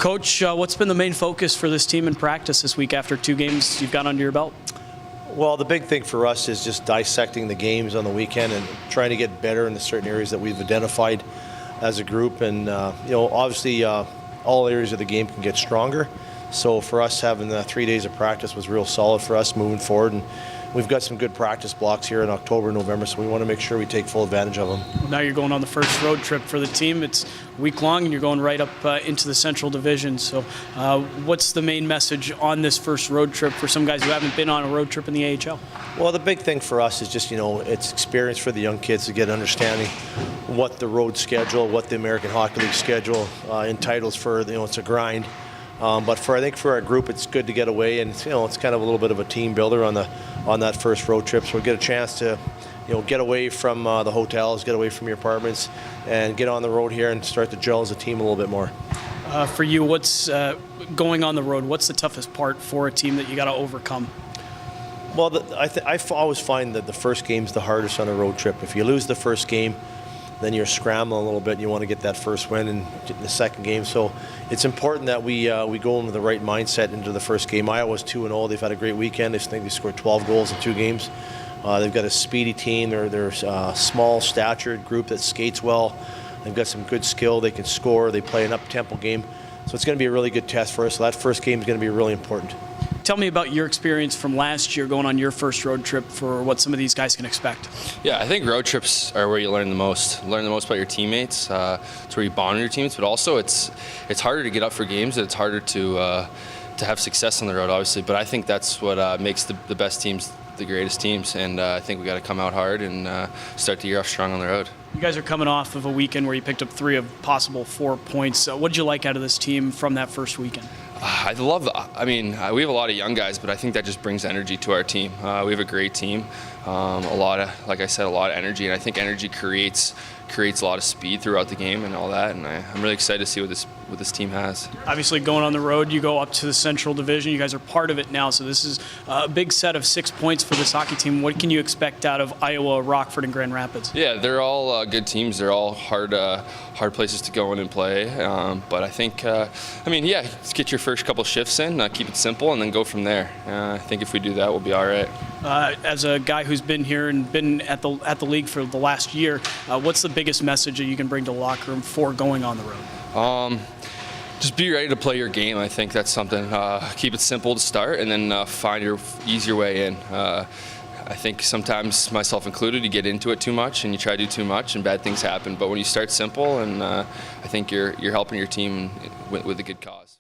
Coach, what's been the main focus for this team in practice this week after 2 games you've got under your belt? Well, the big thing for us is just dissecting the games on the weekend and trying to get better in the certain areas that we've identified as a group. And, obviously all areas of the game can get stronger. So for us, having the 3 days of practice was real solid for us moving forward. And we've got some good practice blocks here in October and November, so we want to make sure we take full advantage of them. Now you're going on the first road trip for the team. It's week-long, and you're going right up into the Central Division. So what's the main message on this first road trip for some guys who haven't been on a road trip in the AHL? Well, the big thing for us is just, it's experience for the young kids to get an understanding what the road schedule, what the American Hockey League schedule entitles for. It's a grind. But I think for our group, it's good to get away, and it's kind of a little bit of a team builder on that first road trip. So we get a chance to, get away from the hotels, get away from your apartments, and get on the road here and start to gel as a team a little bit more. For you, what's going on the road? What's the toughest part for a team that you got to overcome? Well, I always find that the first game's the hardest on a road trip. If you lose the first game, then you're scrambling a little bit and you want to get that first win in the second game. So it's important that we go into the right mindset into the first game. Iowa's 2-0. They've had a great weekend. I think they scored 12 goals in 2 games. They've got a speedy team. They're a small statured group that skates well. They've got some good skill. They can score. They play an up-tempo game. So it's going to be a really good test for us. So that first game is going to be really important. Tell me about your experience from last year going on your first road trip for what some of these guys can expect. Yeah, I think road trips are where you learn the most. Learn the most about your teammates. It's where you bond with your teammates, but also it's harder to get up for games. It's harder to have success on the road, obviously. But I think that's what makes the best teams the greatest teams. And I think we got to come out hard and start the year off strong on the road. You guys are coming off of a weekend where you picked up 3 of possible 4 points. What did you like out of this team from that first weekend? I love we have a lot of young guys, but I think that just brings energy to our team. We have a great team, like I said, a lot of energy, and I think energy creates a lot of speed throughout the game and all that, and I'm really excited to see what this team has. Obviously, going on the road, you go up to the Central Division. You guys are part of it now, so this is a big set of 6 points for this hockey team. What can you expect out of Iowa, Rockford, and Grand Rapids? Yeah, they're all good teams. They're all hard places to go in and play, but I think, let's get your first couple shifts in, keep it simple, and then go from there. I think if we do that, we'll be all right. As a guy who's been here and been at the league for the last year, what's the biggest message that you can bring to the locker room for going on the road? Just be ready to play your game. I think that's something. Keep it simple to start, and then find your easier way in. I think sometimes, myself included, you get into it too much and you try to do too much, and bad things happen. But when you start simple, and I think you're helping your team with a good cause.